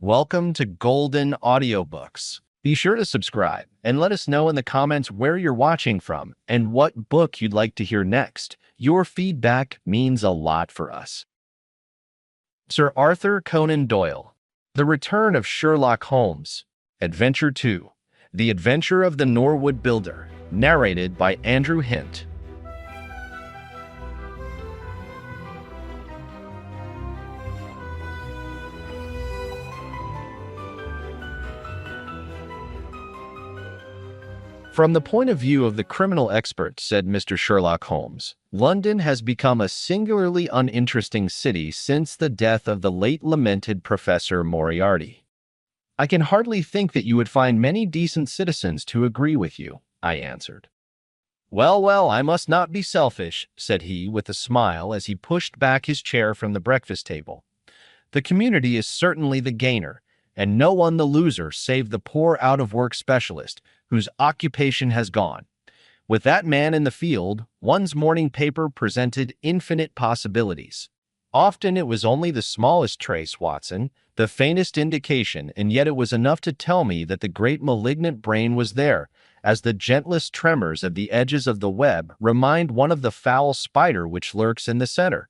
Welcome to Golden Audiobooks. Be sure to subscribe and let us know in the comments where you're watching from and what book you'd like to hear next. Your feedback means a lot for us. Sir Arthur Conan Doyle, The Return of Sherlock Holmes, Adventure 2, The Adventure of the Norwood Builder, narrated by Andrew Hint. From the point of view of the criminal expert, said Mr. Sherlock Holmes, London has become a singularly uninteresting city since the death of the late lamented Professor Moriarty. I can hardly think that you would find many decent citizens to agree with you, I answered. Well, I must not be selfish, said he with a smile as he pushed back his chair from the breakfast table. The community is certainly the gainer, and no one the loser save the poor out-of-work specialist whose occupation has gone. With that man in the field, one's morning paper presented infinite possibilities. Often it was only the smallest trace, Watson, the faintest indication, and yet it was enough to tell me that the great malignant brain was there, as the gentlest tremors of the edges of the web remind one of the foul spider which lurks in the center.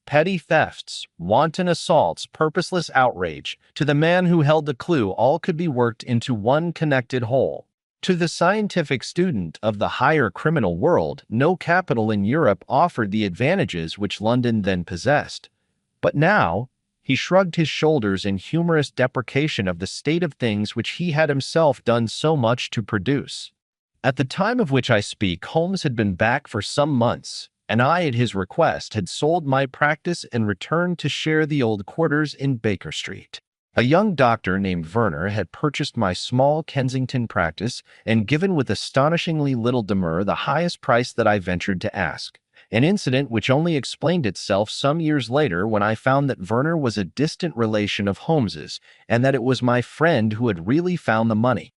Petty thefts, wanton assaults, purposeless outrage. To the man who held the clue, all could be worked into one connected whole. To the scientific student of the higher criminal world, no capital in Europe offered the advantages which London then possessed. But now, he shrugged his shoulders in humorous deprecation of the state of things which he had himself done so much to produce. At the time of which I speak, Holmes had been back for some months, and I, at his request, had sold my practice and returned to share the old quarters in Baker Street. A young doctor named Werner had purchased my small Kensington practice and given with astonishingly little demur the highest price that I ventured to ask, an incident which only explained itself some years later when I found that Werner was a distant relation of Holmes's and that it was my friend who had really found the money.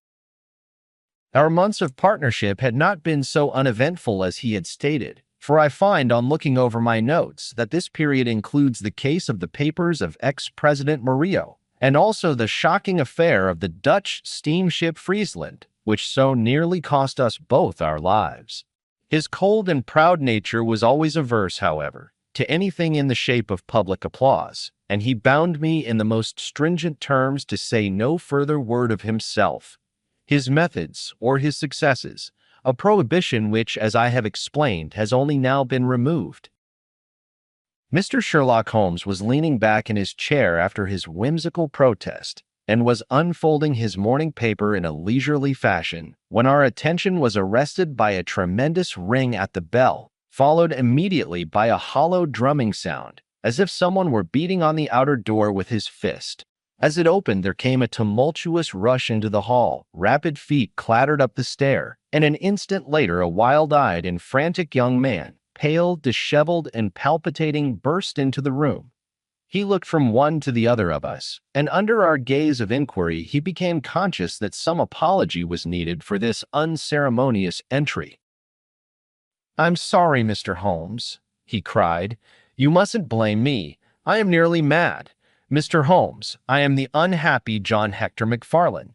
Our months of partnership had not been so uneventful as he had stated, for I find on looking over my notes that this period includes the case of the papers of ex-President Murillo, and also the shocking affair of the Dutch steamship Friesland, which so nearly cost us both our lives. His cold and proud nature was always averse, however, to anything in the shape of public applause, and he bound me in the most stringent terms to say no further word of himself, his methods, or his successes, a prohibition which, as I have explained, has only now been removed. Mr. Sherlock Holmes was leaning back in his chair after his whimsical protest and was unfolding his morning paper in a leisurely fashion when our attention was arrested by a tremendous ring at the bell, followed immediately by a hollow drumming sound, as if someone were beating on the outer door with his fist. As it opened, there came a tumultuous rush into the hall, rapid feet clattered up the stair, and an instant later a wild-eyed and frantic young man, pale, disheveled, and palpitating, burst into the room. He looked from one to the other of us, and under our gaze of inquiry he became conscious that some apology was needed for this unceremonious entry. "I'm sorry, Mr. Holmes," he cried. "You mustn't blame me. I am nearly mad. Mr. Holmes, I am the unhappy John Hector McFarlane."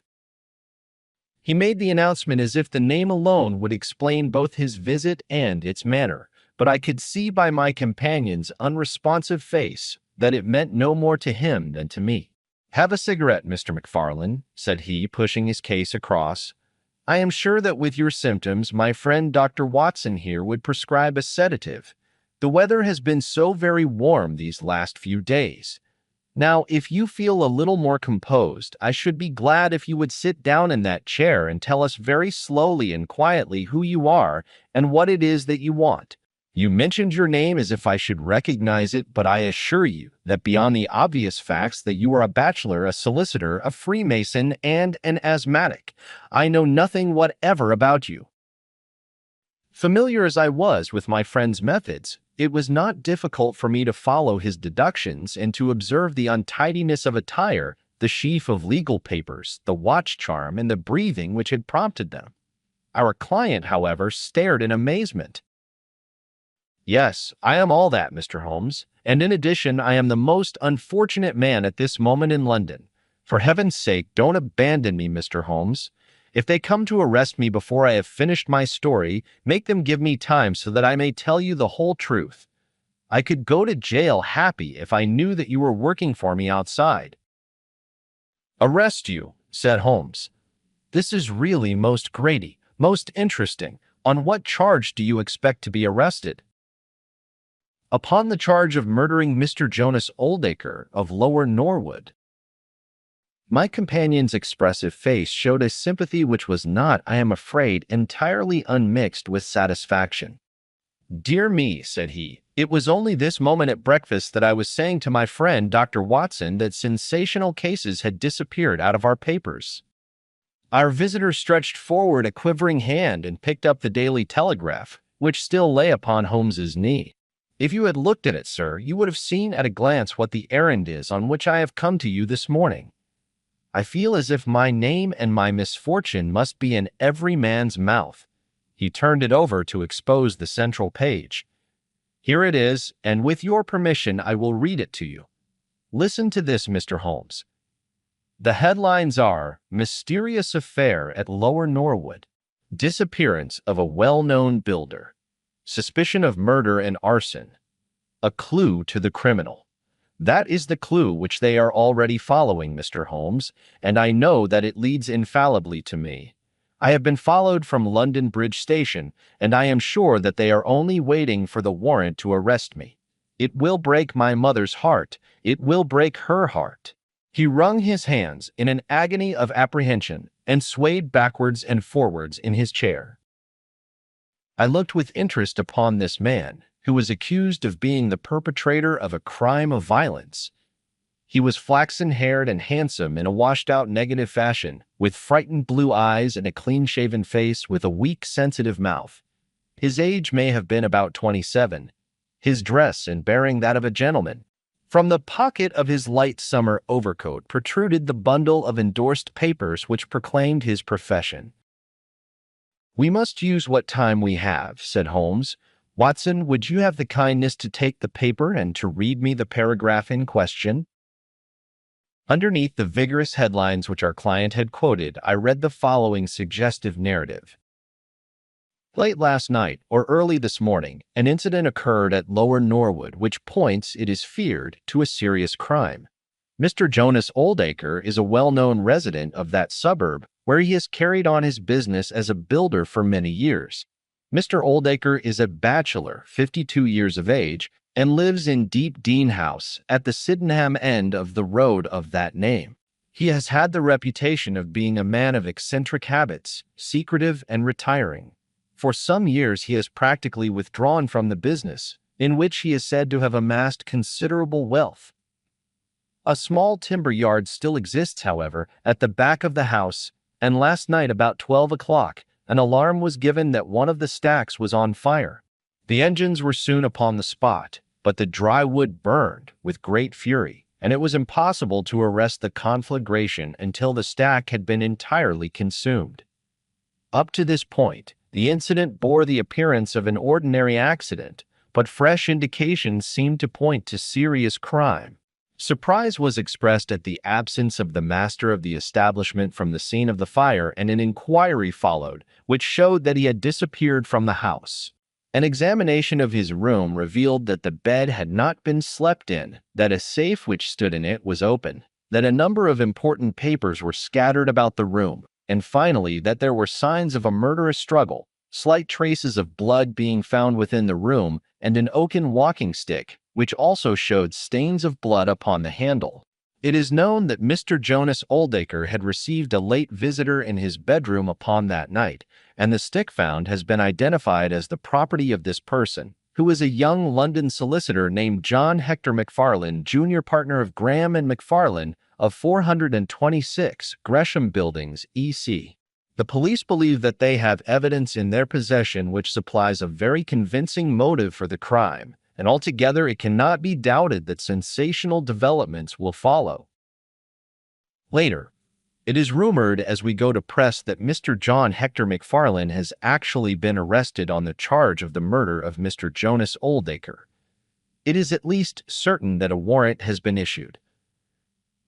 He made the announcement as if the name alone would explain both his visit and its manner, but I could see by my companion's unresponsive face that it meant no more to him than to me. "Have a cigarette, Mr. McFarlane," said he, pushing his case across. "I am sure that with your symptoms, my friend Dr. Watson here would prescribe a sedative. The weather has been so very warm these last few days. Now, if you feel a little more composed, I should be glad if you would sit down in that chair and tell us very slowly and quietly who you are and what it is that you want. You mentioned your name as if I should recognize it, but I assure you that beyond the obvious facts that you are a bachelor, a solicitor, a Freemason, and an asthmatic, I know nothing whatever about you." Familiar as I was with my friend's methods, it was not difficult for me to follow his deductions and to observe the untidiness of attire, the sheaf of legal papers, the watch charm, and the breathing which had prompted them. Our client, however, stared in amazement. "Yes, I am all that, Mr. Holmes, and in addition I am the most unfortunate man at this moment in London. For heaven's sake, don't abandon me, Mr. Holmes. If they come to arrest me before I have finished my story, make them give me time so that I may tell you the whole truth. I could go to jail happy if I knew that you were working for me outside." "Arrest you," said Holmes. "This is really most Grady, most interesting. On what charge do you expect to be arrested?" "Upon the charge of murdering Mr. Jonas Oldacre of Lower Norwood." My companion's expressive face showed a sympathy which was not, I am afraid, entirely unmixed with satisfaction. "Dear me," said he, "it was only this moment at breakfast that I was saying to my friend Dr. Watson that sensational cases had disappeared out of our papers." Our visitor stretched forward a quivering hand and picked up the Daily Telegraph, which still lay upon Holmes's knee. "If you had looked at it, sir, you would have seen at a glance what the errand is on which I have come to you this morning. I feel as if my name and my misfortune must be in every man's mouth." He turned it over to expose the central page. "Here it is, and with your permission I will read it to you. Listen to this, Mr. Holmes. The headlines are, 'Mysterious Affair at Lower Norwood. Disappearance of a well-known builder. Suspicion of murder and arson. A clue to the criminal.' That is the clue which they are already following, Mr. Holmes, and I know that it leads infallibly to me. I have been followed from London Bridge Station, and I am sure that they are only waiting for the warrant to arrest me. It will break my mother's heart. It will break her heart." He wrung his hands in an agony of apprehension and swayed backwards and forwards in his chair. I looked with interest upon this man, who was accused of being the perpetrator of a crime of violence. He was flaxen-haired and handsome in a washed-out negative fashion, with frightened blue eyes and a clean-shaven face with a weak, sensitive mouth. His age may have been about 27, his dress and bearing that of a gentleman. From the pocket of his light summer overcoat protruded the bundle of endorsed papers which proclaimed his profession. "We must use what time we have," said Holmes. "Watson, would you have the kindness to take the paper and to read me the paragraph in question?" Underneath the vigorous headlines which our client had quoted, I read the following suggestive narrative. "Late last night, or early this morning, an incident occurred at Lower Norwood which points, it is feared, to a serious crime. Mr. Jonas Oldacre is a well-known resident of that suburb, where he has carried on his business as a builder for many years. Mr. Oldacre is a bachelor, 52 years of age, and lives in Deep Dean House, at the Sydenham end of the road of that name. He has had the reputation of being a man of eccentric habits, secretive and retiring. For some years he has practically withdrawn from the business, in which he is said to have amassed considerable wealth. A small timber yard still exists, however, at the back of the house, and last night about 12 o'clock, an alarm was given that one of the stacks was on fire. The engines were soon upon the spot, but the dry wood burned with great fury, and it was impossible to arrest the conflagration until the stack had been entirely consumed. Up to this point, the incident bore the appearance of an ordinary accident, but fresh indications seemed to point to serious crime. Surprise was expressed at the absence of the master of the establishment from the scene of the fire, and an inquiry followed, which showed that he had disappeared from the house. An examination of his room revealed that the bed had not been slept in, that a safe which stood in it was open, that a number of important papers were scattered about the room, and finally that there were signs of a murderous struggle, slight traces of blood being found within the room, and an oaken walking stick, which also showed stains of blood upon the handle. It is known that Mr. Jonas Oldacre had received a late visitor in his bedroom upon that night, and the stick found has been identified as the property of this person, who is a young London solicitor named John Hector McFarlane, junior partner of Graham and McFarlane of 426 Gresham Buildings, E.C. The police believe that they have evidence in their possession which supplies a very convincing motive for the crime, and altogether it cannot be doubted that sensational developments will follow. Later, it is rumored as we go to press that Mr. John Hector McFarlane has actually been arrested on the charge of the murder of Mr. Jonas Oldacre. It is at least certain that a warrant has been issued.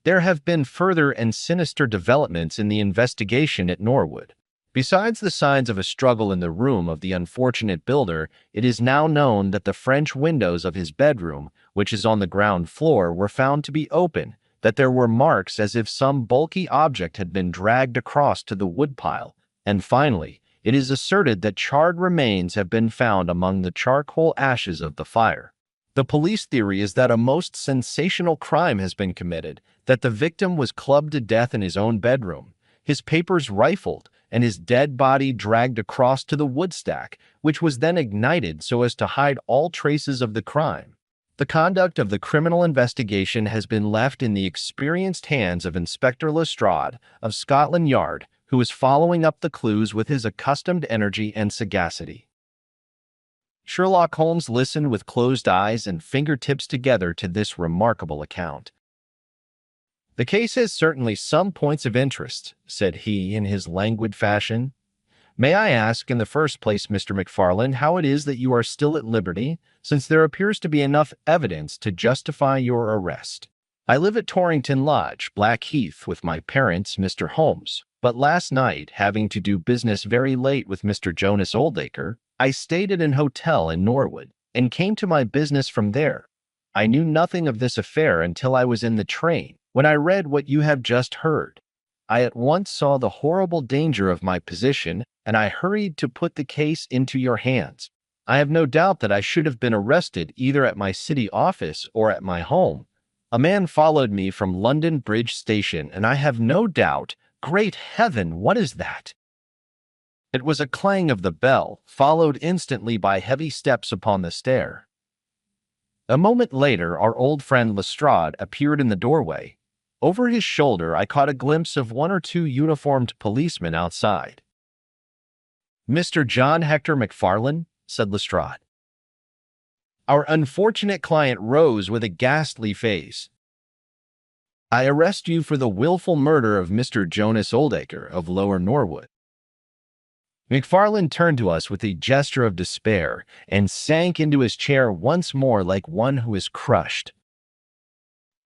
There have been further and sinister developments in the investigation at Norwood. Besides the signs of a struggle in the room of the unfortunate builder, it is now known that the French windows of his bedroom, which is on the ground floor, were found to be open, that there were marks as if some bulky object had been dragged across to the woodpile, and finally, it is asserted that charred remains have been found among the charcoal ashes of the fire. The police theory is that a most sensational crime has been committed, that the victim was clubbed to death in his own bedroom, his papers rifled, and his dead body dragged across to the woodstack, which was then ignited so as to hide all traces of the crime. The conduct of the criminal investigation has been left in the experienced hands of Inspector Lestrade of Scotland Yard, who is following up the clues with his accustomed energy and sagacity. Sherlock Holmes listened with closed eyes and fingertips together to this remarkable account. "The case has certainly some points of interest," said he in his languid fashion. "May I ask, in the first place, Mr. McFarlane, how it is that you are still at liberty, since there appears to be enough evidence to justify your arrest?" "I live at Torrington Lodge, Blackheath, with my parents, Mr. Holmes, but last night, having to do business very late with Mr. Jonas Oldacre, I stayed at an hotel in Norwood, and came to my business from there. I knew nothing of this affair until I was in the train, when I read what you have just heard. I at once saw the horrible danger of my position, and I hurried to put the case into your hands. I have no doubt that I should have been arrested either at my city office or at my home. A man followed me from London Bridge Station, and I have no doubt— Great heaven, what is that?" It was a clang of the bell, followed instantly by heavy steps upon the stair. A moment later, our old friend Lestrade appeared in the doorway. Over his shoulder, I caught a glimpse of one or two uniformed policemen outside. "Mr. John Hector McFarlane," said Lestrade. Our unfortunate client rose with a ghastly face. "I arrest you for the willful murder of Mr. Jonas Oldacre of Lower Norwood." McFarlane turned to us with a gesture of despair and sank into his chair once more like one who is crushed.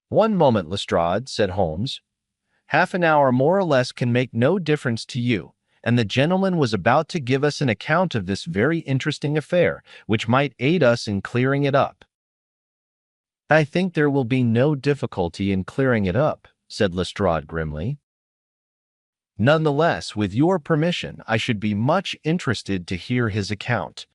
"One moment, Lestrade," said Holmes. "Half an hour more or less can make no difference to you, and the gentleman was about to give us an account of this very interesting affair, which might aid us in clearing it up." "I think there will be no difficulty in clearing it up," said Lestrade grimly. "Nonetheless, with your permission, I should be much interested to hear his account."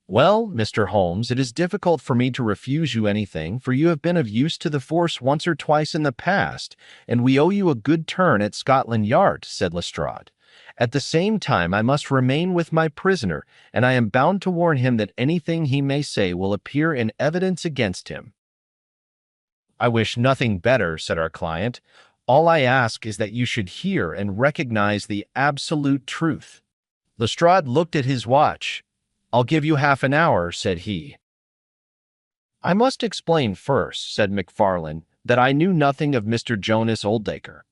"Well, Mr. Holmes, it is difficult for me to refuse you anything, for you have been of use to the force once or twice in the past, and we owe you a good turn at Scotland Yard," said Lestrade. "At the same time, I must remain with my prisoner, and I am bound to warn him that anything he may say will appear in evidence against him." "I wish nothing better," said our client. "All I ask is that you should hear and recognize the absolute truth." Lestrade looked at his watch. "I'll give you half an hour," said he. "I must explain first," said McFarlane, "that I knew nothing of Mr. Jonas Oldacre.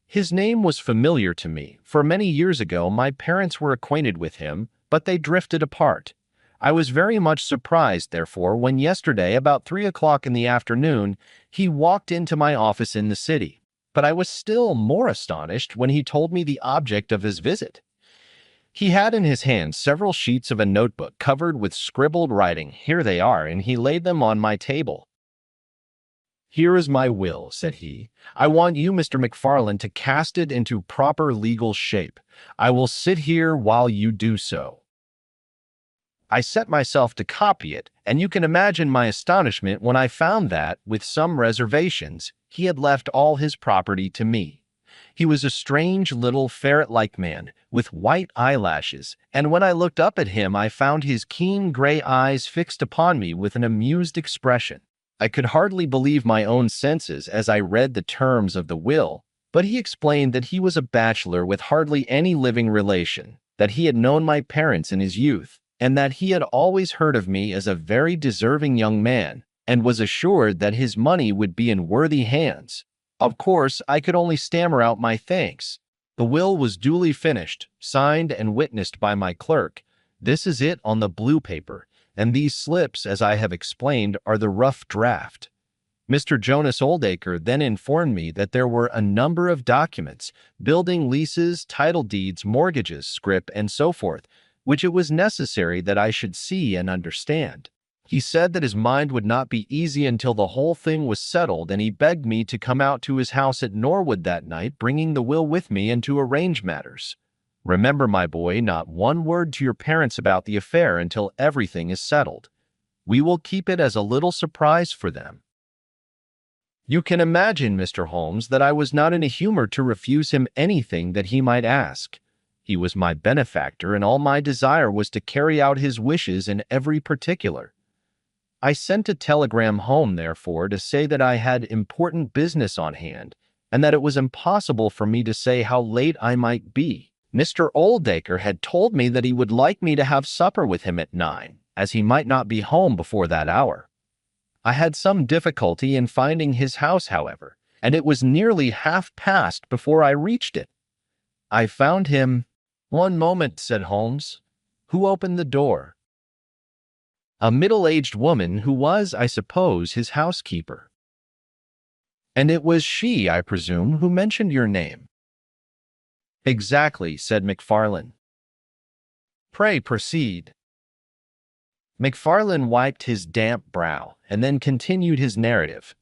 His name was familiar to me, for many years ago my parents were acquainted with him, but they drifted apart. I was very much surprised, therefore, when yesterday, about 3 o'clock in the afternoon, he walked into my office in the city. But I was still more astonished when he told me the object of his visit. He had in his hand several sheets of a notebook covered with scribbled writing. Here they are, and he laid them on my table. "Here is my will," said he. "I want you, Mr. McFarlane, to cast it into proper legal shape. I will sit here while you do so." I set myself to copy it, and you can imagine my astonishment when I found that, with some reservations, he had left all his property to me. He was a strange little ferret-like man, with white eyelashes, and when I looked up at him I found his keen gray eyes fixed upon me with an amused expression. I could hardly believe my own senses as I read the terms of the will, but he explained that he was a bachelor with hardly any living relation, that he had known my parents in his youth, and that he had always heard of me as a very deserving young man, and was assured that his money would be in worthy hands. Of course, I could only stammer out my thanks. The will was duly finished, signed and witnessed by my clerk. This is it on the blue paper, and these slips, as I have explained, are the rough draft. Mr. Jonas Oldacre then informed me that there were a number of documents, building leases, title deeds, mortgages, scrip, and so forth, which it was necessary that I should see and understand. He said that his mind would not be easy until the whole thing was settled, and he begged me to come out to his house at Norwood that night, bringing the will with me and to arrange matters. Remember, my boy, not one word to your parents about the affair until everything is settled. We will keep it as a little surprise for them. You can imagine, Mr. Holmes, that I was not in a humor to refuse him anything that he might ask. He was my benefactor, and all my desire was to carry out his wishes in every particular. I sent a telegram home, therefore, to say that I had important business on hand, and that it was impossible for me to say how late I might be. Mr. Oldacre had told me that he would like me to have supper with him at 9, as he might not be home before that hour. I had some difficulty in finding his house, however, and it was nearly 1/2 before I reached it. I found him— "One moment," said Holmes. "Who opened the door?" "A middle-aged woman who was, I suppose, his housekeeper." "And it was she, I presume, who mentioned your name?" "Exactly," said McFarlane. "Pray proceed." McFarlane wiped his damp brow and then continued his narrative.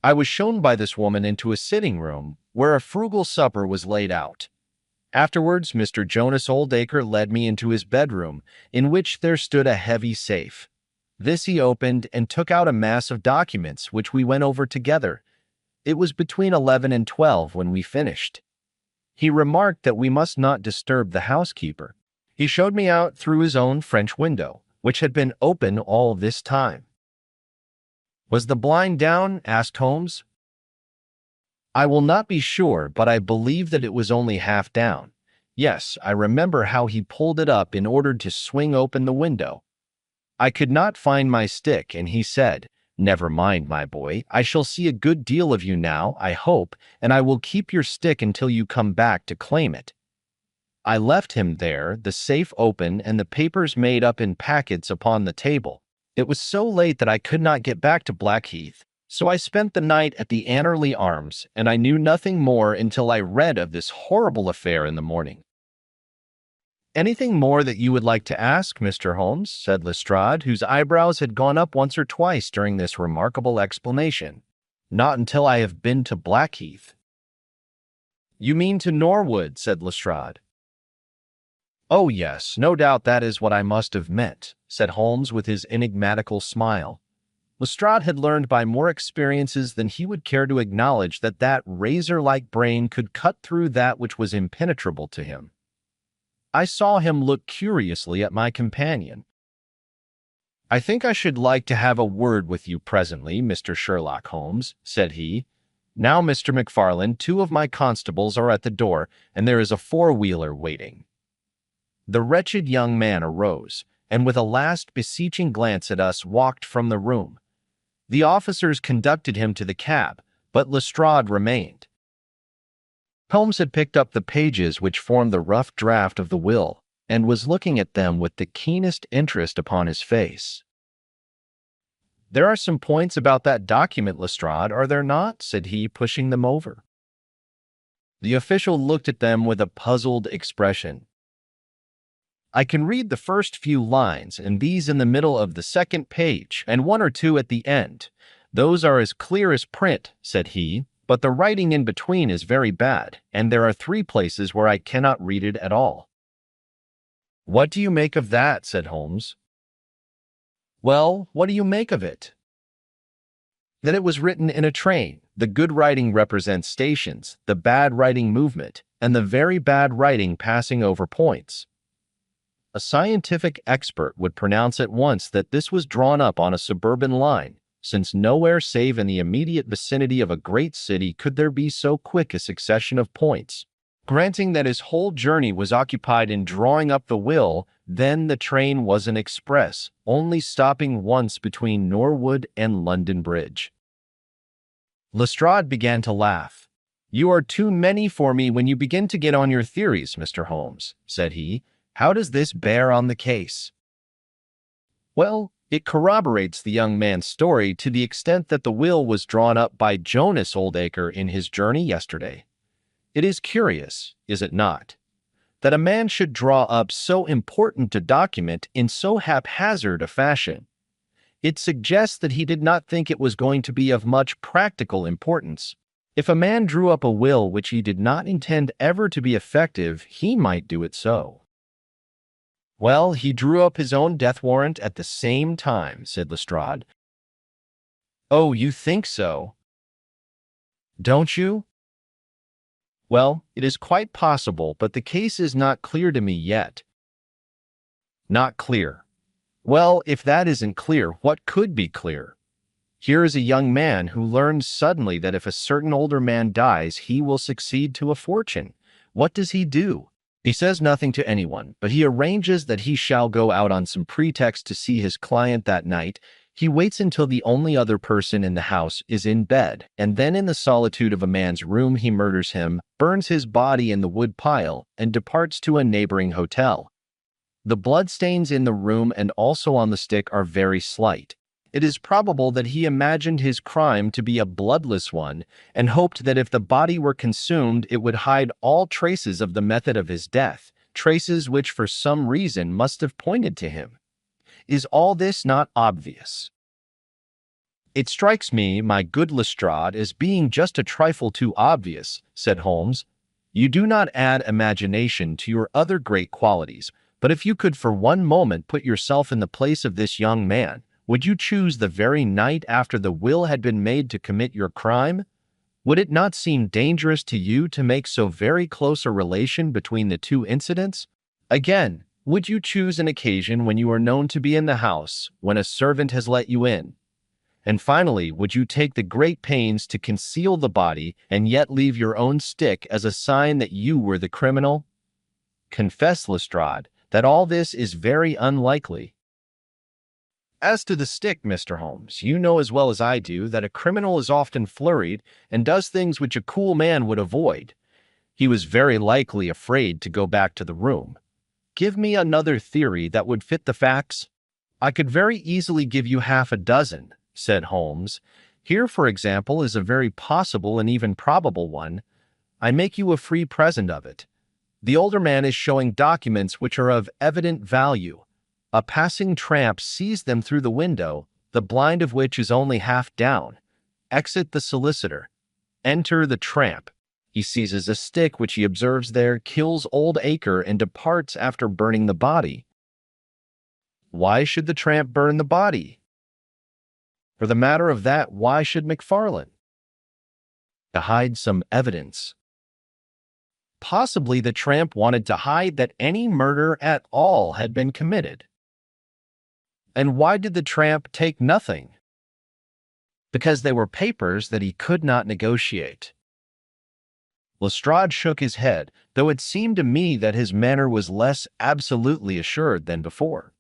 "I was shown by this woman into a sitting room where a frugal supper was laid out. Afterwards, Mr. Jonas Oldacre led me into his bedroom, in which there stood a heavy safe. This he opened and took out a mass of documents, which we went over together. It was between 11 and 12 when we finished. He remarked that we must not disturb the housekeeper. He showed me out through his own French window, which had been open all this time." "Was the blind down?" asked Holmes. "I will not be sure, but I believe that it was only half down. Yes, I remember how he pulled it up in order to swing open the window. I could not find my stick, and he said, 'Never mind, my boy, I shall see a good deal of you now, I hope, and I will keep your stick until you come back to claim it.' I left him there, the safe open, and the papers made up in packets upon the table. It was so late that I could not get back to Blackheath, so I spent the night at the Annerley Arms, and I knew nothing more until I read of this horrible affair in the morning." "Anything more that you would like to ask, Mr. Holmes?" said Lestrade, whose eyebrows had gone up once or twice during this remarkable explanation. "Not until I have been to Blackheath." "You mean to Norwood," said Lestrade. "Oh, yes, no doubt that is what I must have meant," said Holmes with his enigmatical smile. Lestrade had learned by more experiences than he would care to acknowledge that razor-like brain could cut through that which was impenetrable to him. I saw him look curiously at my companion. "I think I should like to have a word with you presently, Mr. Sherlock Holmes," said he. "Now, Mr. McFarlane, 2 of my constables are at the door, and there is a 4-wheeler waiting." The wretched young man arose, and with a last beseeching glance at us walked from the room. The officers conducted him to the cab, but Lestrade remained. Holmes had picked up the pages which formed the rough draft of the will, and was looking at them with the keenest interest upon his face. "There are some points about that document, Lestrade, are there not?" said he, pushing them over. The official looked at them with a puzzled expression. "I can read the first few lines, and these in the middle of the second page, and 1 or 2 at the end. Those are as clear as print," said he, "but the writing in between is very bad, and there are 3 places where I cannot read it at all." "What do you make of that?" said Holmes. "Well, what do you make of it?" "That it was written in a train. The good writing represents stations, the bad writing movement, and the very bad writing passing over points. A scientific expert would pronounce at once that this was drawn up on a suburban line, since nowhere save in the immediate vicinity of a great city could there be so quick a succession of points. Granting that his whole journey was occupied in drawing up the will, then the train was an express, only stopping once between Norwood and London Bridge." Lestrade began to laugh. "You are too many for me when you begin to get on your theories, Mr. Holmes," said he. "How does this bear on the case?" "Well, It corroborates the young man's story to the extent that the will was drawn up by Jonas Oldacre in his journey yesterday. It is curious, is it not, that a man should draw up so important a document in so haphazard a fashion. It suggests that he did not think it was going to be of much practical importance. If a man drew up a will which he did not intend ever to be effective, he might do it so. Well, he drew up his own death warrant at the same time, said Lestrade. Oh, you think so? Don't you? Well, it is quite possible, but the case is not clear to me yet. Not clear. Well, if that isn't clear, what could be clear? Here is a young man who learns suddenly that if a certain older man dies, he will succeed to a fortune. What does he do? He says nothing to anyone, but he arranges that he shall go out on some pretext to see his client that night. He waits until the only other person in the house is in bed, and then in the solitude of a man's room he murders him, burns his body in the wood pile, and departs to a neighboring hotel. The bloodstains in the room and also on the stick are very slight. It is probable that he imagined his crime to be a bloodless one and hoped that if the body were consumed, it would hide all traces of the method of his death, traces which for some reason must have pointed to him. Is all this not obvious? It strikes me, my good Lestrade, as being just a trifle too obvious, said Holmes. You do not add imagination to your other great qualities, but if you could for one moment put yourself in the place of this young man, would you choose the very night after the will had been made to commit your crime? Would it not seem dangerous to you to make so very close a relation between the two incidents? Again, would you choose an occasion when you are known to be in the house, when a servant has let you in? And finally, would you take the great pains to conceal the body and yet leave your own stick as a sign that you were the criminal? Confess, Lestrade, that all this is very unlikely. As to the stick, Mr. Holmes, you know as well as I do that a criminal is often flurried and does things which a cool man would avoid. He was very likely afraid to go back to the room. Give me another theory that would fit the facts. I could very easily give you half a dozen, said Holmes. Here, for example, is a very possible and even probable one. I make you a free present of it. The older man is showing documents which are of evident value. A passing tramp sees them through the window, the blind of which is only half down. Exit the solicitor. Enter the tramp. He seizes a stick which he observes there, kills Oldacre, and departs after burning the body. Why should the tramp burn the body? For the matter of that, why should McFarlane? To hide some evidence. Possibly the tramp wanted to hide that any murder at all had been committed. And why did the tramp take nothing? Because they were papers that he could not negotiate. Lestrade shook his head, though it seemed to me that his manner was less absolutely assured than before.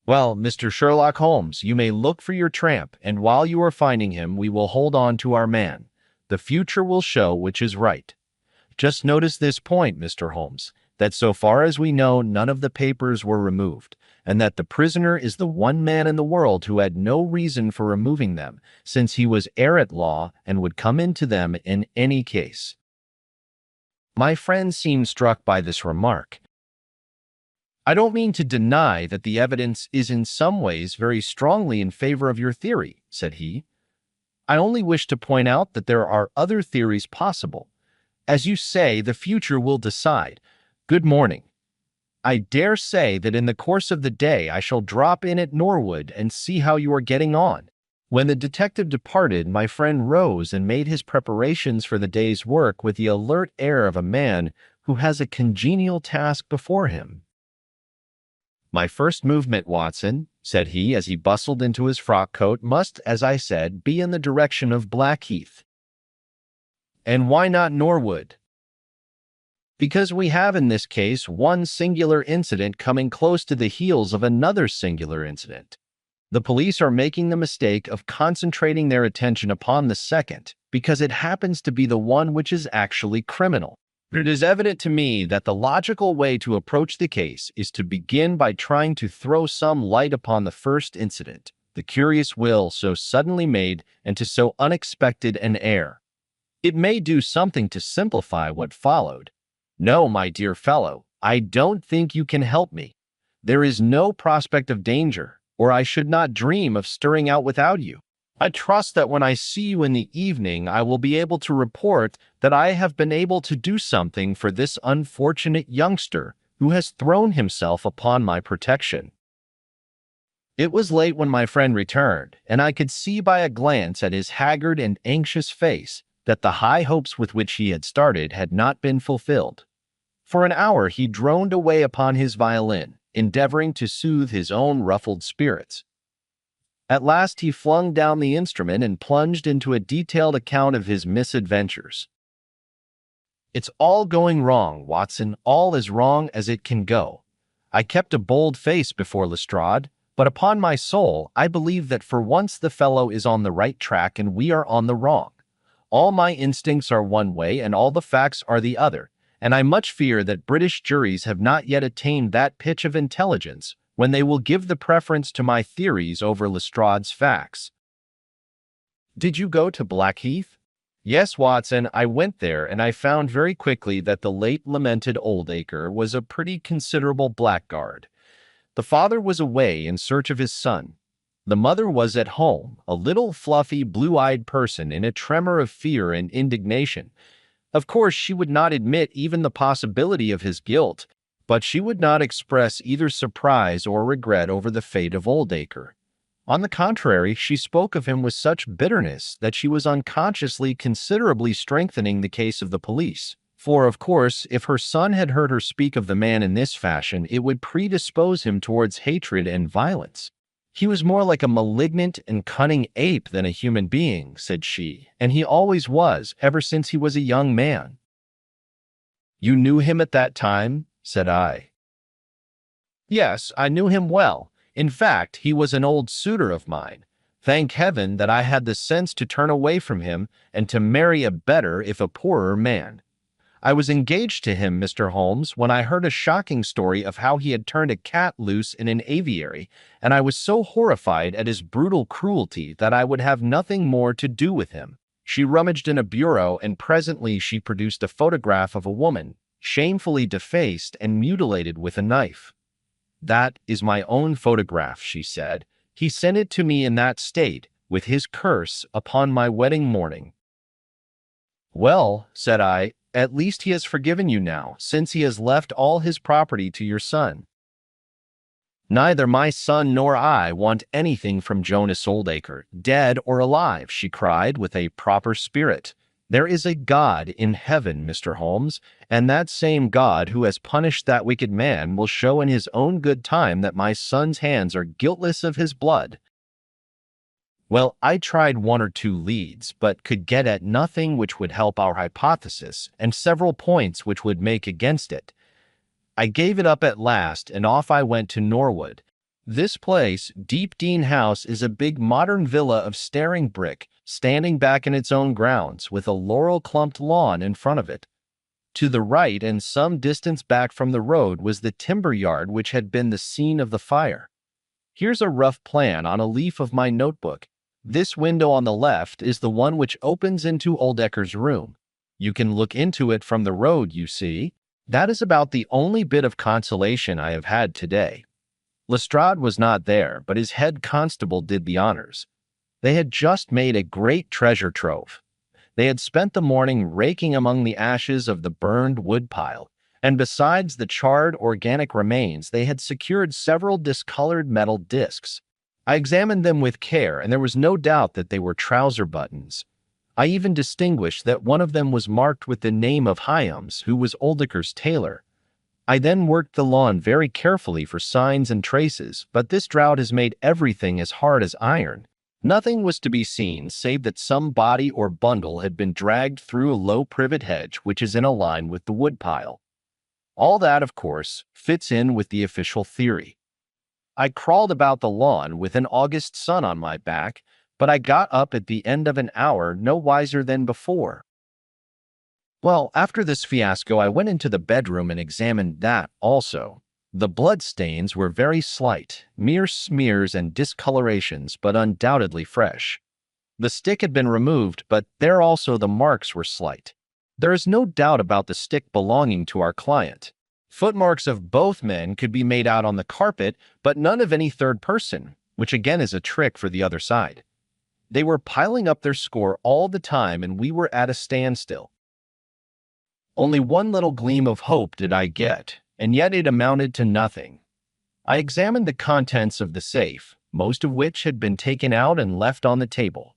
Well, Mr. Sherlock Holmes, you may look for your tramp, and while you are finding him, we will hold on to our man. The future will show which is right. Just notice this point, Mr. Holmes, that so far as we know, none of the papers were removed, and that the prisoner is the one man in the world who had no reason for removing them, since he was heir at law and would come into them in any case. My friend seemed struck by this remark. I don't mean to deny that the evidence is in some ways very strongly in favor of your theory, said he. I only wish to point out that there are other theories possible. As you say, the future will decide. Good morning. I dare say that in the course of the day I shall drop in at Norwood and see how you are getting on. When the detective departed, my friend rose and made his preparations for the day's work with the alert air of a man who has a congenial task before him. My first movement, Watson, said he as he bustled into his frock coat, must, as I said, be in the direction of Blackheath. And why not Norwood? Because we have in this case one singular incident coming close to the heels of another singular incident. The police are making the mistake of concentrating their attention upon the second, because it happens to be the one which is actually criminal. It is evident to me that the logical way to approach the case is to begin by trying to throw some light upon the first incident, the curious will so suddenly made and to so unexpected an heir. It may do something to simplify what followed. No, my dear fellow, I don't think you can help me. There is no prospect of danger, or I should not dream of stirring out without you. I trust that when I see you in the evening, I will be able to report that I have been able to do something for this unfortunate youngster who has thrown himself upon my protection. It was late when my friend returned, and I could see by a glance at his haggard and anxious face that the high hopes with which he had started had not been fulfilled. For an hour he droned away upon his violin, endeavoring to soothe his own ruffled spirits. At last he flung down the instrument and plunged into a detailed account of his misadventures. "It's all going wrong, Watson, all as wrong as it can go. I kept a bold face before Lestrade, but upon my soul, I believe that for once the fellow is on the right track and we are on the wrong. All my instincts are one way and all the facts are the other, and I much fear that British juries have not yet attained that pitch of intelligence when they will give the preference to my theories over Lestrade's facts." "Did you go to Blackheath?" "Yes, Watson, I went there, and I found very quickly that the late lamented Oldacre was a pretty considerable blackguard. The father was away in search of his son. The mother was at home, a little fluffy, blue-eyed person in a tremor of fear and indignation. Of course, she would not admit even the possibility of his guilt, but she would not express either surprise or regret over the fate of Oldacre. On the contrary, she spoke of him with such bitterness that she was unconsciously considerably strengthening the case of the police. For, of course, if her son had heard her speak of the man in this fashion, it would predispose him towards hatred and violence. "He was more like a malignant and cunning ape than a human being," said she, "and he always was, ever since he was a young man." "You knew him at that time?" said I. "Yes, I knew him well. In fact, he was an old suitor of mine. Thank heaven that I had the sense to turn away from him and to marry a better, if a poorer, man. I was engaged to him, Mr. Holmes, when I heard a shocking story of how he had turned a cat loose in an aviary, and I was so horrified at his brutal cruelty that I would have nothing more to do with him." She rummaged in a bureau, and presently she produced a photograph of a woman, shamefully defaced and mutilated with a knife. "That is my own photograph," she said. "He sent it to me in that state, with his curse, upon my wedding morning." "Well," said I, "at least he has forgiven you now, since he has left all his property to your son." "Neither my son nor I want anything from Jonas Oldacre, dead or alive," she cried with a proper spirit. "There is a God in heaven, Mr. Holmes, and that same God who has punished that wicked man will show in his own good time that my son's hands are guiltless of his blood." Well, I tried one or two leads, but could get at nothing which would help our hypothesis, and several points which would make against it. I gave it up at last, and off I went to Norwood. This place, Deepdene House, is a big modern villa of staring brick, standing back in its own grounds, with a laurel-clumped lawn in front of it. To the right and some distance back from the road was the timber yard which had been the scene of the fire. Here's a rough plan on a leaf of my notebook. This window on the left is the one which opens into Oldacre's room. You can look into it from the road, you see. That is about the only bit of consolation I have had today. Lestrade was not there, but his head constable did the honors. They had just made a great treasure trove. They had spent the morning raking among the ashes of the burned wood pile, and besides the charred organic remains, they had secured several discolored metal discs. I examined them with care, and there was no doubt that they were trouser buttons. I even distinguished that one of them was marked with the name of Hyams, who was Oldacre's tailor. I then worked the lawn very carefully for signs and traces, but this drought has made everything as hard as iron. Nothing was to be seen save that some body or bundle had been dragged through a low privet hedge which is in a line with the woodpile. All that, of course, fits in with the official theory. I crawled about the lawn with an August sun on my back, but I got up at the end of an hour no wiser than before. Well, after this fiasco, I went into the bedroom and examined that also. The blood stains were very slight, mere smears and discolorations, but undoubtedly fresh. The stick had been removed, but there also the marks were slight. There is no doubt about the stick belonging to our client. Footmarks of both men could be made out on the carpet, but none of any third person, which again is a trick for the other side. They were piling up their score all the time, and we were at a standstill. Only one little gleam of hope did I get, and yet it amounted to nothing. I examined the contents of the safe, most of which had been taken out and left on the table.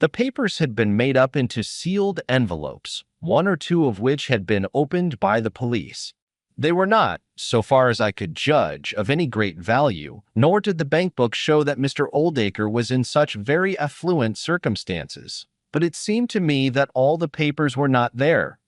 The papers had been made up into sealed envelopes, one or two of which had been opened by the police. They were not, so far as I could judge, of any great value, nor did the bank book show that Mr. Oldacre was in such very affluent circumstances. But it seemed to me that all the papers were not there.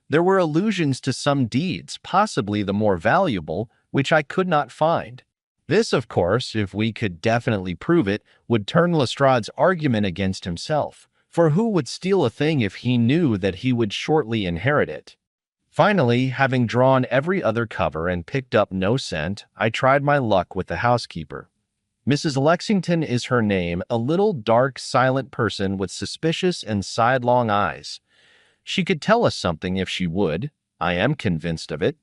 There were allusions to some deeds, possibly the more valuable, which I could not find. This, of course, if we could definitely prove it, would turn Lestrade's argument against himself, for who would steal a thing if he knew that he would shortly inherit it? Finally, having drawn every other cover and picked up no scent, I tried my luck with the housekeeper. Mrs. Lexington is her name, a little dark, silent person with suspicious and sidelong eyes. She could tell us something if she would, I am convinced of it,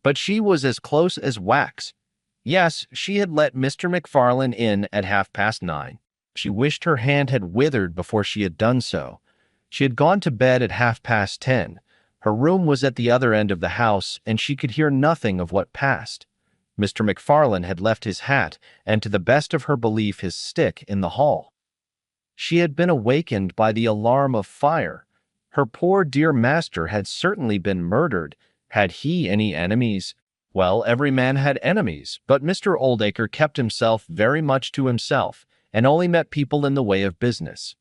but she was as close as wax. Yes, she had let Mr. McFarlane in at 9:30. She wished her hand had withered before she had done so. She had gone to bed at 10:30. Her room was at the other end of the house, and she could hear nothing of what passed. Mr. McFarlane had left his hat, and to the best of her belief his stick, in the hall. She had been awakened by the alarm of fire. Her poor dear master had certainly been murdered. Had he any enemies? Well, every man had enemies, but Mr. Oldacre kept himself very much to himself, and only met people in the way of business.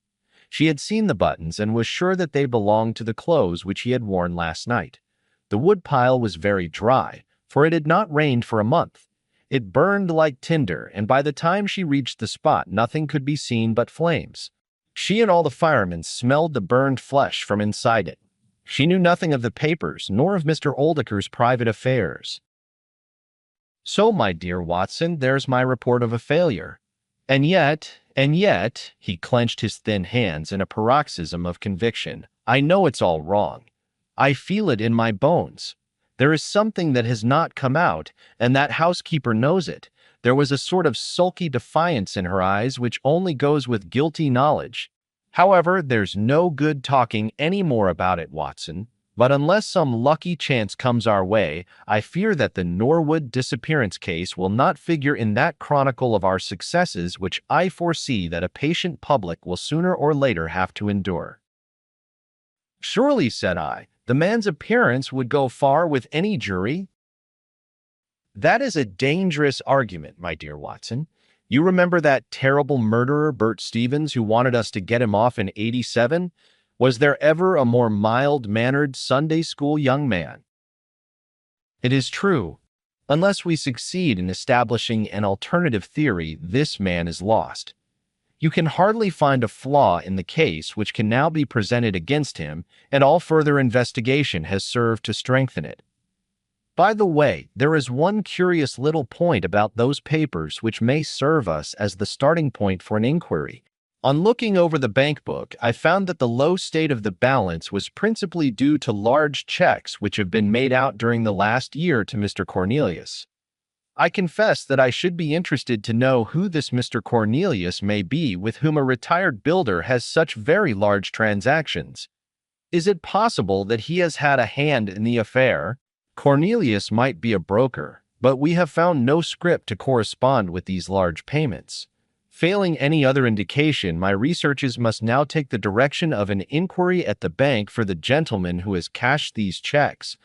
She had seen the buttons, and was sure that they belonged to the clothes which he had worn last night. The wood pile was very dry, for it had not rained for a month. It burned like tinder, and by the time she reached the spot, nothing could be seen but flames. She and all the firemen smelled the burned flesh from inside it. She knew nothing of the papers, nor of Mr. Oldacre's private affairs. So, my dear Watson, there's my report of a failure. And yet, he clenched his thin hands in a paroxysm of conviction, I know it's all wrong. I feel it in my bones. There is something that has not come out, and that housekeeper knows it. There was a sort of sulky defiance in her eyes which only goes with guilty knowledge. However, there's no good talking any more about it, Watson. But unless some lucky chance comes our way, I fear that the Norwood disappearance case will not figure in that chronicle of our successes which I foresee that a patient public will sooner or later have to endure. Surely, said I, the man's appearance would go far with any jury. That is a dangerous argument, my dear Watson. You remember that terrible murderer, Bert Stevens, who wanted us to get him off in '87? Was there ever a more mild-mannered Sunday school young man? It is true. Unless we succeed in establishing an alternative theory, this man is lost. You can hardly find a flaw in the case which can now be presented against him, and all further investigation has served to strengthen it. By the way, there is one curious little point about those papers which may serve us as the starting point for an inquiry. On looking over the bank book, I found that the low state of the balance was principally due to large checks which have been made out during the last year to Mr. Cornelius. I confess that I should be interested to know who this Mr. Cornelius may be with whom a retired builder has such very large transactions. Is it possible that he has had a hand in the affair? Cornelius might be a broker, but we have found no scrip to correspond with these large payments. Failing any other indication, my researches must now take the direction of an inquiry at the bank for the gentleman who has cashed these checks.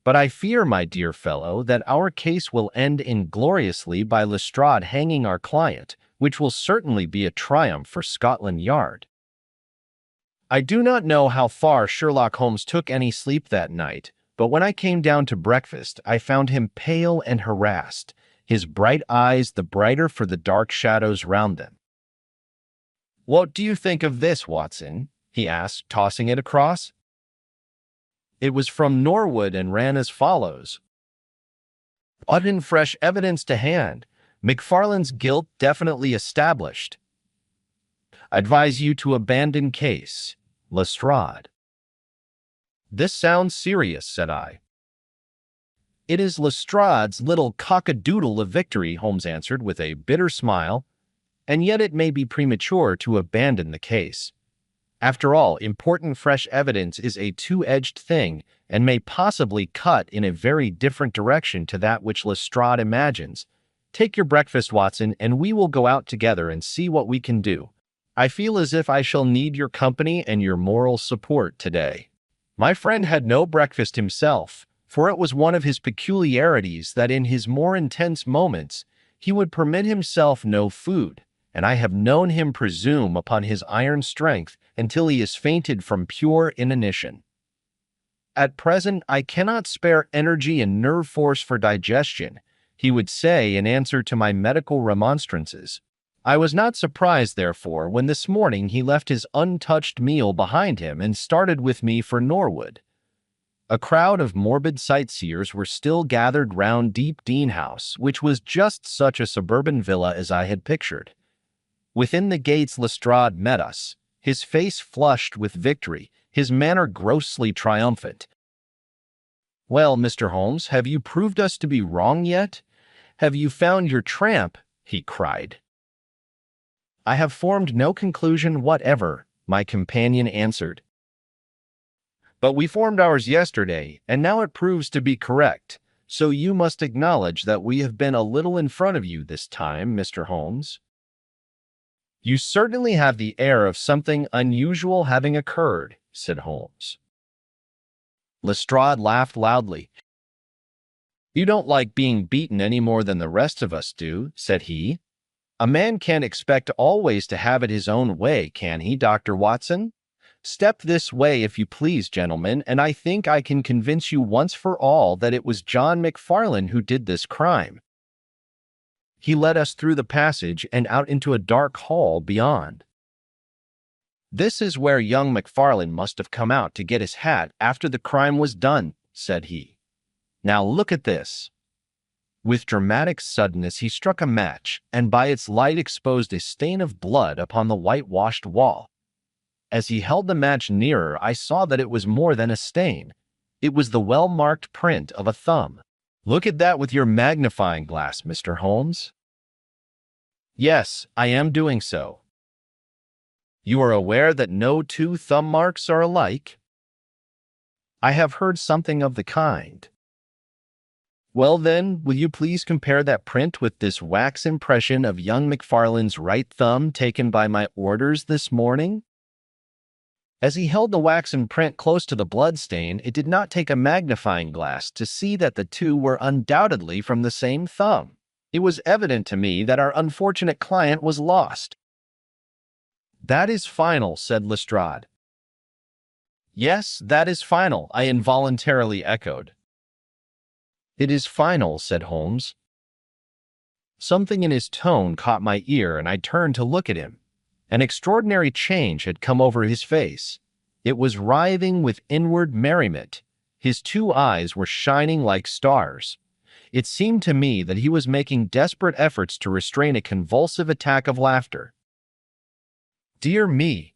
But I fear, my dear fellow, that our case will end ingloriously by Lestrade hanging our client, which will certainly be a triumph for Scotland Yard. I do not know how far Sherlock Holmes took any sleep that night, but when I came down to breakfast, I found him pale and harassed, his bright eyes the brighter for the dark shadows round them. "What do you think of this, Watson?" he asked, tossing it across. It was from Norwood and ran as follows. Brought fresh evidence to hand. McFarlane's guilt definitely established. Advise you to abandon case. Lestrade. This sounds serious, said I. It is Lestrade's little cock-a-doodle of victory, Holmes answered with a bitter smile, and yet it may be premature to abandon the case. After all, important fresh evidence is a two-edged thing and may possibly cut in a very different direction to that which Lestrade imagines. Take your breakfast, Watson, and we will go out together and see what we can do. I feel as if I shall need your company and your moral support today. My friend had no breakfast himself, for it was one of his peculiarities that in his more intense moments he would permit himself no food, and I have known him presume upon his iron strength until he has fainted from pure inanition. At present, I cannot spare energy and nerve force for digestion, he would say in answer to my medical remonstrances. I was not surprised, therefore, when this morning he left his untouched meal behind him and started with me for Norwood. A crowd of morbid sightseers were still gathered round Deep Dean House, which was just such a suburban villa as I had pictured. Within the gates Lestrade met us, his face flushed with victory, his manner grossly triumphant. "Well, Mr. Holmes, have you proved us to be wrong yet? Have you found your tramp?" he cried. "I have formed no conclusion whatever," my companion answered. "But we formed ours yesterday, and now it proves to be correct, so you must acknowledge that we have been a little in front of you this time, Mr. Holmes." "You certainly have the air of something unusual having occurred," said Holmes. Lestrade laughed loudly. "You don't like being beaten any more than the rest of us do," said he. "A man can't expect always to have it his own way, can he, Dr. Watson? Step this way, if you please, gentlemen, and I think I can convince you once for all that it was John McFarlane who did this crime." He led us through the passage and out into a dark hall beyond. "This is where young McFarlane must have come out to get his hat after the crime was done," said he. "Now look at this." With dramatic suddenness he struck a match, and by its light exposed a stain of blood upon the whitewashed wall. As he held the match nearer, I saw that it was more than a stain. It was the well-marked print of a thumb. "Look at that with your magnifying glass, Mr. Holmes." "Yes, I am doing so." "You are aware that no two thumb marks are alike?" "I have heard something of the kind." "Well then, will you please compare that print with this wax impression of young McFarlane's right thumb taken by my orders this morning?" As he held the waxen print close to the bloodstain, it did not take a magnifying glass to see that the two were undoubtedly from the same thumb. It was evident to me that our unfortunate client was lost. "That is final," said Lestrade. "Yes, that is final," I involuntarily echoed. "It is final," said Holmes. Something in his tone caught my ear, and I turned to look at him. An extraordinary change had come over his face. It was writhing with inward merriment. His two eyes were shining like stars. It seemed to me that he was making desperate efforts to restrain a convulsive attack of laughter. Dear me,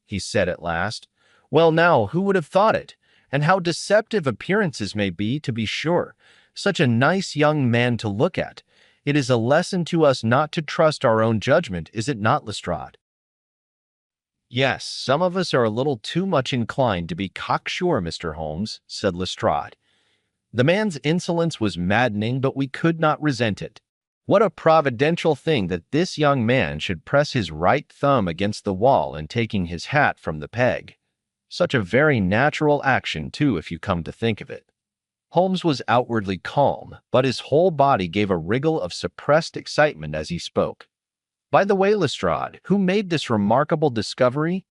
he said at last. "Well now, who would have thought it? And how deceptive appearances may be, to be sure. Such a nice young man to look at. It is a lesson to us not to trust our own judgment, is it not, Lestrade?" "Yes, some of us are a little too much inclined to be cocksure, Mr. Holmes," said Lestrade. The man's insolence was maddening, but we could not resent it. What a providential thing that this young man should press his right thumb against the wall in taking his hat from the peg. Such a very natural action, too, if you come to think of it. Holmes was outwardly calm, but his whole body gave a wriggle of suppressed excitement as he spoke. "By the way, Lestrade, who made this remarkable discovery?"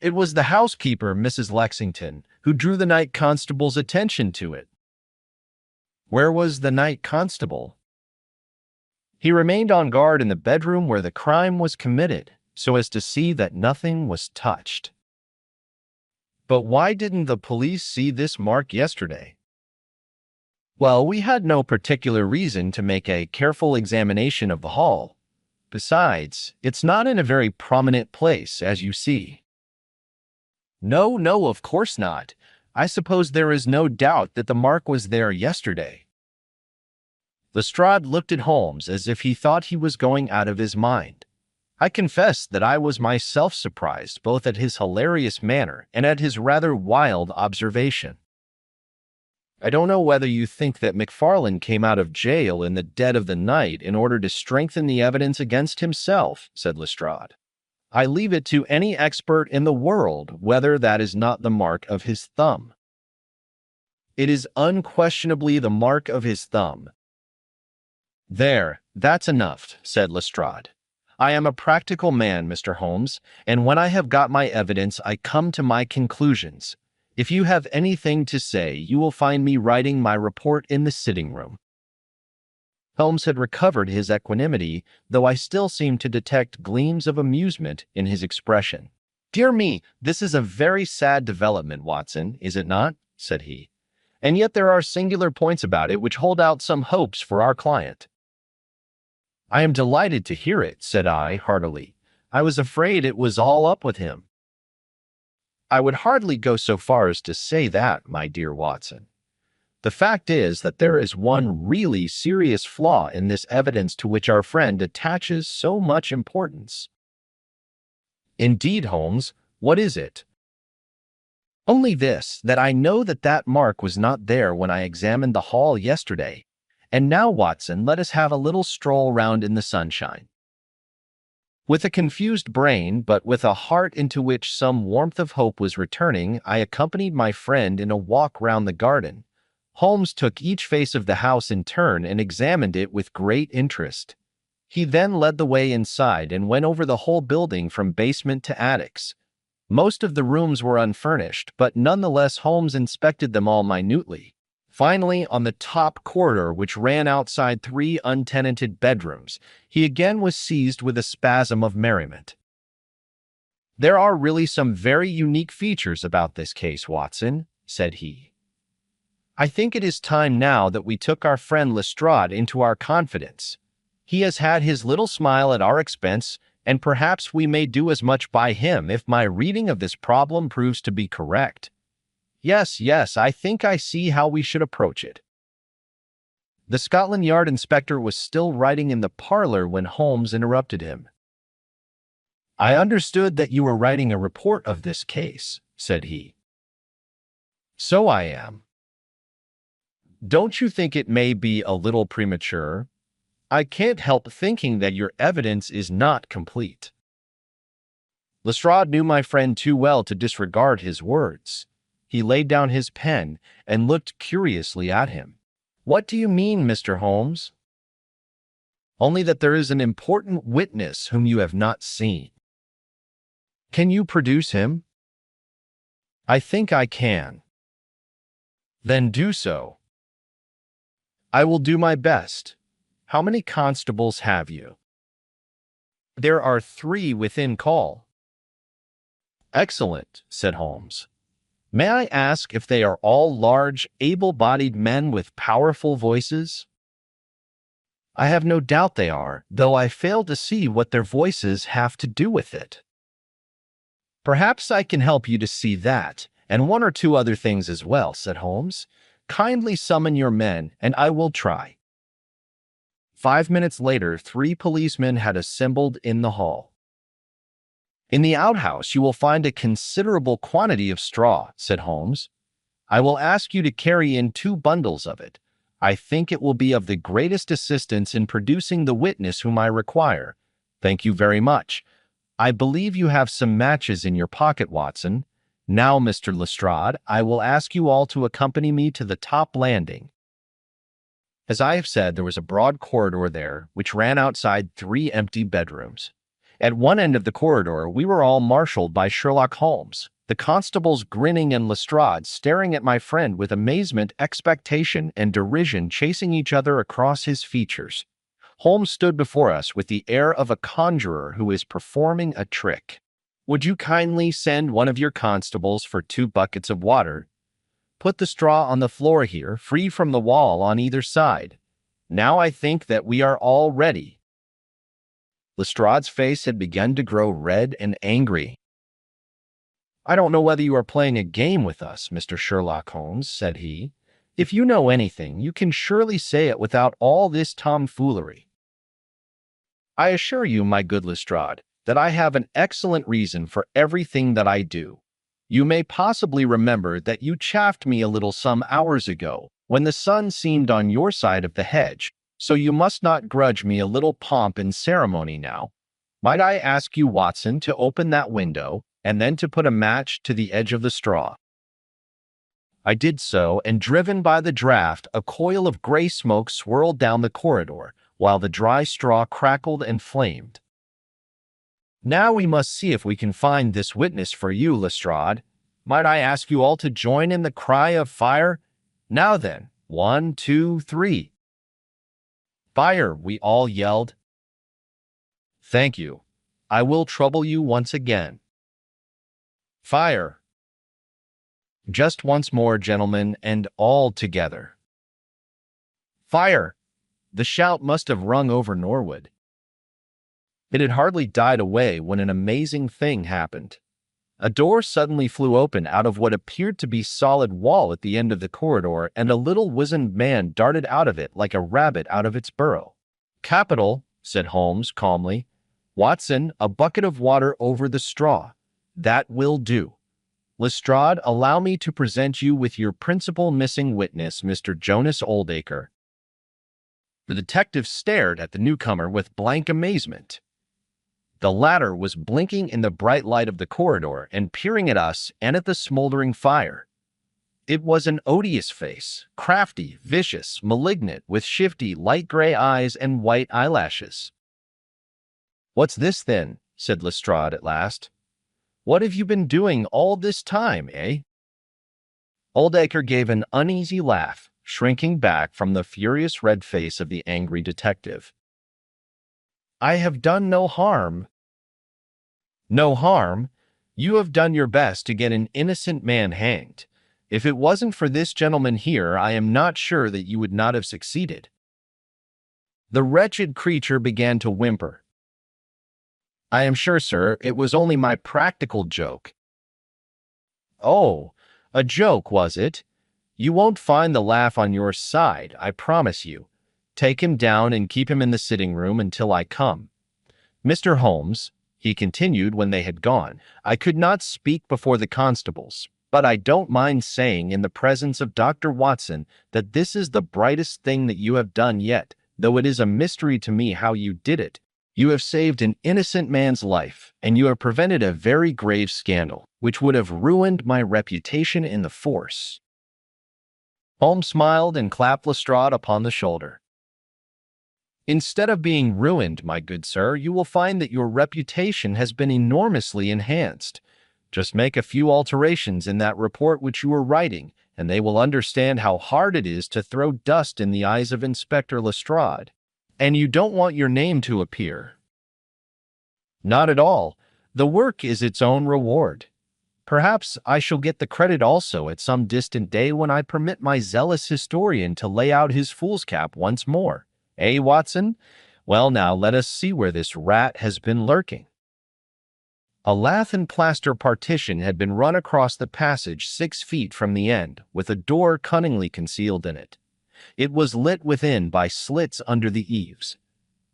"It was the housekeeper, Mrs. Lexington, who drew the night constable's attention to it." "Where was the night constable?" "He remained on guard in the bedroom where the crime was committed, so as to see that nothing was touched." But why didn't the police see this mark yesterday? Well, we had no particular reason to make a careful examination of the hall. Besides, it's not in a very prominent place, as you see. No, no, of course not. I suppose there is no doubt that the mark was there yesterday. Lestrade looked at Holmes as if he thought he was going out of his mind. I confess that I was myself surprised both at his hilarious manner and at his rather wild observation. I don't know whether you think that McFarlane came out of jail in the dead of the night in order to strengthen the evidence against himself, said Lestrade. I leave it to any expert in the world whether that is not the mark of his thumb. It is unquestionably the mark of his thumb. There, that's enough, said Lestrade. I am a practical man, Mr. Holmes, and when I have got my evidence, I come to my conclusions. If you have anything to say, you will find me writing my report in the sitting room. Holmes had recovered his equanimity, though I still seemed to detect gleams of amusement in his expression. Dear me, this is a very sad development, Watson, is it not? Said he. And yet there are singular points about it which hold out some hopes for our client. I am delighted to hear it, said I heartily. I was afraid it was all up with him. I would hardly go so far as to say that, my dear Watson. The fact is that there is one really serious flaw in this evidence to which our friend attaches so much importance. Indeed, Holmes, what is it? Only this, that I know that mark was not there when I examined the hall yesterday. And now, Watson, let us have a little stroll round in the sunshine. With a confused brain, but with a heart into which some warmth of hope was returning, I accompanied my friend in a walk round the garden. Holmes took each face of the house in turn and examined it with great interest. He then led the way inside and went over the whole building from basement to attics. Most of the rooms were unfurnished, but nonetheless Holmes inspected them all minutely. Finally, on the top corridor, which ran outside 3 untenanted bedrooms, he again was seized with a spasm of merriment. There are really some very unique features about this case, Watson, said he. I think it is time now that we took our friend Lestrade into our confidence. He has had his little smile at our expense, and perhaps we may do as much by him if my reading of this problem proves to be correct. Yes, I think I see how we should approach it. The Scotland Yard inspector was still writing in the parlor when Holmes interrupted him. I understood that you were writing a report of this case, said he. So I am. Don't you think it may be a little premature? I can't help thinking that your evidence is not complete. Lestrade knew my friend too well to disregard his words. He laid down his pen and looked curiously at him. What do you mean, Mr. Holmes? Only that there is an important witness whom you have not seen. Can you produce him? I think I can. Then do so. I will do my best. How many constables have you? There are 3 within call. Excellent, said Holmes. May I ask if they are all large, able-bodied men with powerful voices? I have no doubt they are, though I fail to see what their voices have to do with it. Perhaps I can help you to see that, and 1 or 2 other things as well, said Holmes. Kindly summon your men, and I will try. 5 minutes later, 3 policemen had assembled in the hall. In the outhouse you will find a considerable quantity of straw, said Holmes. I will ask you to carry in 2 bundles of it. I think it will be of the greatest assistance in producing the witness whom I require. Thank you very much. I believe you have some matches in your pocket, Watson. Now, Mr. Lestrade, I will ask you all to accompany me to the top landing. As I have said, there was a broad corridor there, which ran outside 3 empty bedrooms. At one end of the corridor, we were all marshaled by Sherlock Holmes, the constables grinning and Lestrade staring at my friend with amazement, expectation, and derision chasing each other across his features. Holmes stood before us with the air of a conjurer who is performing a trick. Would you kindly send one of your constables for 2 buckets of water? Put the straw on the floor here, free from the wall on either side. Now I think that we are all ready." Lestrade's face had begun to grow red and angry. "I don't know whether you are playing a game with us, Mr. Sherlock Holmes," said he. "If you know anything, you can surely say it without all this tomfoolery." "I assure you, my good Lestrade, that I have an excellent reason for everything that I do. You may possibly remember that you chaffed me a little some hours ago, when the sun seemed on your side of the hedge, so you must not grudge me a little pomp and ceremony now. Might I ask you, Watson, to open that window, and then to put a match to the edge of the straw?" I did so, and driven by the draught, a coil of gray smoke swirled down the corridor, while the dry straw crackled and flamed. "Now we must see if we can find this witness for you, Lestrade. Might I ask you all to join in the cry of fire? Now then, 1, 2, 3. "Fire!" we all yelled. "Thank you. I will trouble you once again." "Fire!" "Just once more, gentlemen, and all together." "Fire!" The shout must have rung over Norwood. It had hardly died away when an amazing thing happened. A door suddenly flew open out of what appeared to be solid wall at the end of the corridor, and a little wizened man darted out of it like a rabbit out of its burrow. "Capital," said Holmes calmly. "Watson, a bucket of water over the straw. That will do. Lestrade, allow me to present you with your principal missing witness, Mr. Jonas Oldacre." The detective stared at the newcomer with blank amazement. The latter was blinking in the bright light of the corridor and peering at us and at the smoldering fire. It was an odious face, crafty, vicious, malignant, with shifty, light gray eyes and white eyelashes. "What's this, then?" said Lestrade at last. "What have you been doing all this time, eh?" Oldacre gave an uneasy laugh, shrinking back from the furious red face of the angry detective. "I have done no harm." "No harm? You have done your best to get an innocent man hanged. If it wasn't for this gentleman here, I am not sure that you would not have succeeded." The wretched creature began to whimper. "I am sure, sir, it was only my practical joke." "Oh, a joke, was it? You won't find the laugh on your side, I promise you. Take him down and keep him in the sitting room until I come. Mr. Holmes," he continued when they had gone, "I could not speak before the constables, but I don't mind saying in the presence of Dr. Watson that this is the brightest thing that you have done yet, though it is a mystery to me how you did it. You have saved an innocent man's life, and you have prevented a very grave scandal, which would have ruined my reputation in the force." Holmes smiled and clapped Lestrade upon the shoulder. "Instead of being ruined, my good sir, you will find that your reputation has been enormously enhanced. Just make a few alterations in that report which you are writing, and they will understand how hard it is to throw dust in the eyes of Inspector Lestrade. And you don't want your name to appear." "Not at all. The work is its own reward. Perhaps I shall get the credit also at some distant day when I permit my zealous historian to lay out his foolscap once more. Eh, Watson? Well, now let us see where this rat has been lurking." A lath and plaster partition had been run across the passage 6 feet from the end, with a door cunningly concealed in it. It was lit within by slits under the eaves.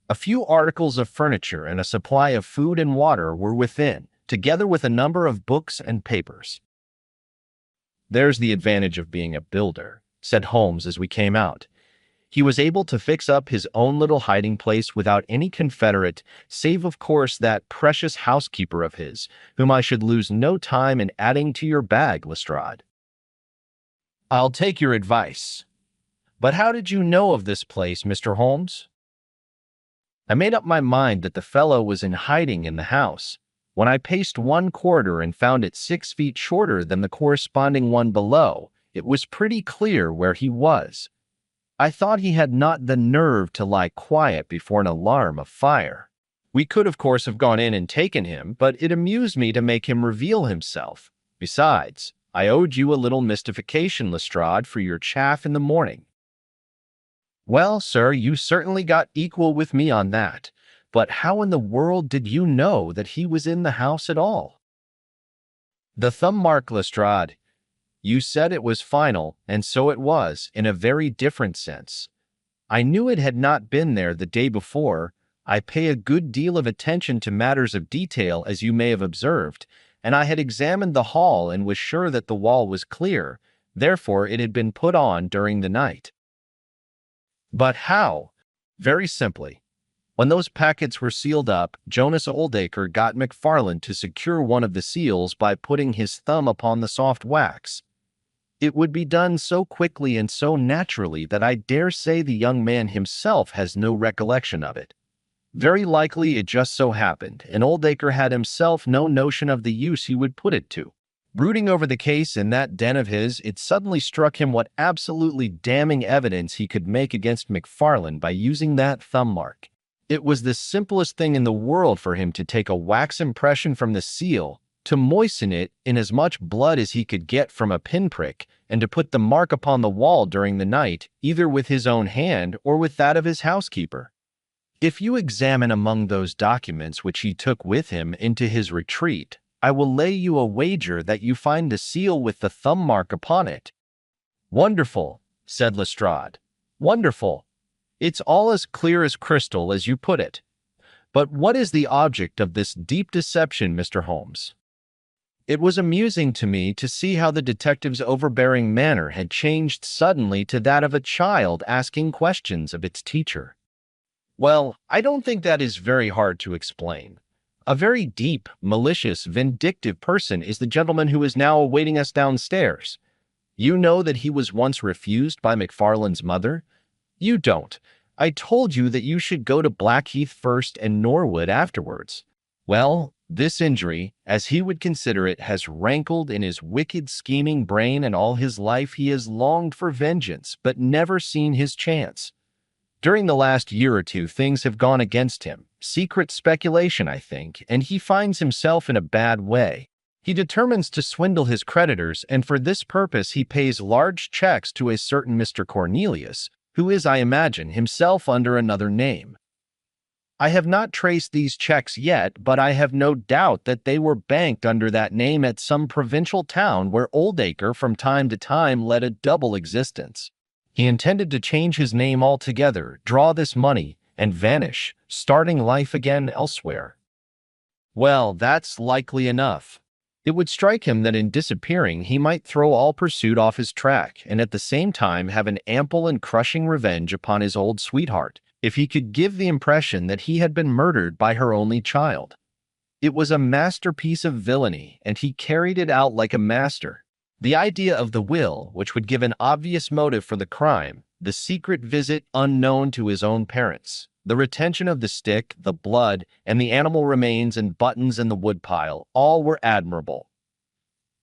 A few articles of furniture and a supply of food and water were within, together with a number of books and papers. "There's the advantage of being a builder," said Holmes as we came out. He was able to fix up his own little hiding place without any confederate, save of course that precious housekeeper of his, whom I should lose no time in adding to your bag, Lestrade. "I'll take your advice. But how did you know of this place, Mr. Holmes?" "I made up my mind that the fellow was in hiding in the house. When I paced one corridor and found it 6 feet shorter than the corresponding one below, it was pretty clear where he was. I thought he had not the nerve to lie quiet before an alarm of fire. We could, of course, have gone in and taken him, but it amused me to make him reveal himself. Besides, I owed you a little mystification, Lestrade, for your chaff in the morning." "Well, sir, you certainly got equal with me on that. But how in the world did you know that he was in the house at all?" "The thumb mark, Lestrade. You said it was final, and so it was, in a very different sense. I knew it had not been there the day before. I pay a good deal of attention to matters of detail, as you may have observed, and I had examined the hall and was sure that the wall was clear. Therefore it had been put on during the night." "But how?" "Very simply. When those packets were sealed up, Jonas Oldacre got McFarlane to secure one of the seals by putting his thumb upon the soft wax. It would be done so quickly and so naturally that I dare say the young man himself has no recollection of it. Very likely it just so happened, and Oldacre had himself no notion of the use he would put it to. Brooding over the case in that den of his, it suddenly struck him what absolutely damning evidence he could make against McFarlane by using that thumb mark. It was the simplest thing in the world for him to take a wax impression from the seal, to moisten it in as much blood as he could get from a pinprick, and to put the mark upon the wall during the night, either with his own hand or with that of his housekeeper. If you examine among those documents which he took with him into his retreat, I will lay you a wager that you find the seal with the thumb mark upon it." "Wonderful," said Lestrade. "Wonderful. It's all as clear as crystal, as you put it. But what is the object of this deep deception, Mr. Holmes?" It was amusing to me to see how the detective's overbearing manner had changed suddenly to that of a child asking questions of its teacher. "Well, I don't think that is very hard to explain. A very deep, malicious, vindictive person is the gentleman who is now awaiting us downstairs. You know that he was once refused by McFarlane's mother? You don't. I told you that you should go to Blackheath first and Norwood afterwards. Well, this injury, as he would consider it, has rankled in his wicked, scheming brain, and all his life he has longed for vengeance, but never seen his chance. During the last year or two, things have gone against him. Secret speculation, I think, and he finds himself in a bad way. He determines to swindle his creditors, and for this purpose he pays large checks to a certain Mr. Cornelius, who is, I imagine, himself under another name. I have not traced these checks yet, but I have no doubt that they were banked under that name at some provincial town where Oldacre from time to time led a double existence. He intended to change his name altogether, draw this money, and vanish, starting life again elsewhere. Well, that's likely enough. It would strike him that in disappearing he might throw all pursuit off his track, and at the same time have an ample and crushing revenge upon his old sweetheart, if he could give the impression that he had been murdered by her only child. It was a masterpiece of villainy, and he carried it out like a master. The idea of the will, which would give an obvious motive for the crime, the secret visit unknown to his own parents, the retention of the stick, the blood, and the animal remains and buttons in the woodpile, all were admirable.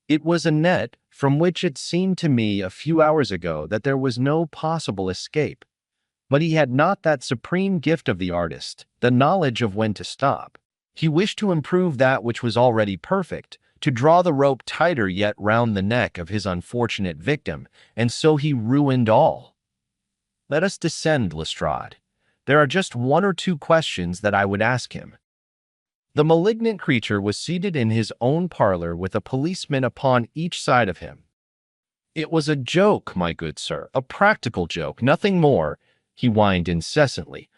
It was a net from which it seemed to me a few hours ago that there was no possible escape. But he had not that supreme gift of the artist, the knowledge of when to stop. He wished to improve that which was already perfect, to draw the rope tighter yet round the neck of his unfortunate victim, and so he ruined all. Let us descend, Lestrade. There are just one or two questions that I would ask him." The malignant creature was seated in his own parlor with a policeman upon each side of him. "It was a joke, my good sir, a practical joke, nothing more," he whined incessantly.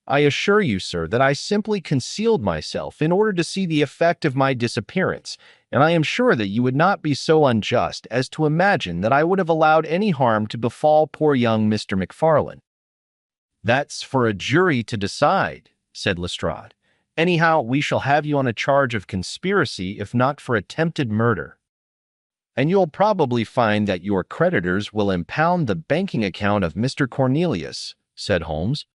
"I assure you, sir, that I simply concealed myself in order to see the effect of my disappearance, and I am sure that you would not be so unjust as to imagine that I would have allowed any harm to befall poor young Mr. McFarlane." "That's for a jury to decide," said Lestrade. "Anyhow, we shall have you on a charge of conspiracy, if not for attempted murder. And you'll probably find that your creditors will impound the banking account of Mr. Cornelius," said Holmes.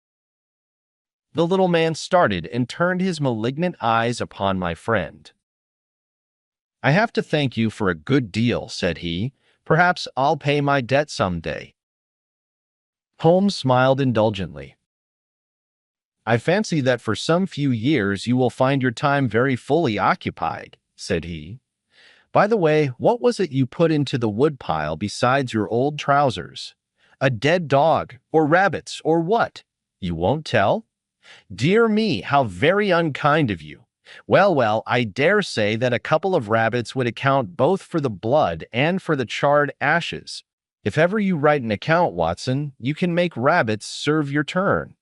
The little man started and turned his malignant eyes upon my friend. "I have to thank you for a good deal," said he. "Perhaps I'll pay my debt some day." Holmes smiled indulgently. I fancy that for some few years you will find your time very fully occupied, said he. By the way, what was it you put into the woodpile besides your old trousers? A dead dog, or rabbits, or what? You won't tell? Dear me, how very unkind of you. Well, I dare say that a couple of rabbits would account both for the blood and for the charred ashes. If ever you write an account, Watson, you can make rabbits serve your turn.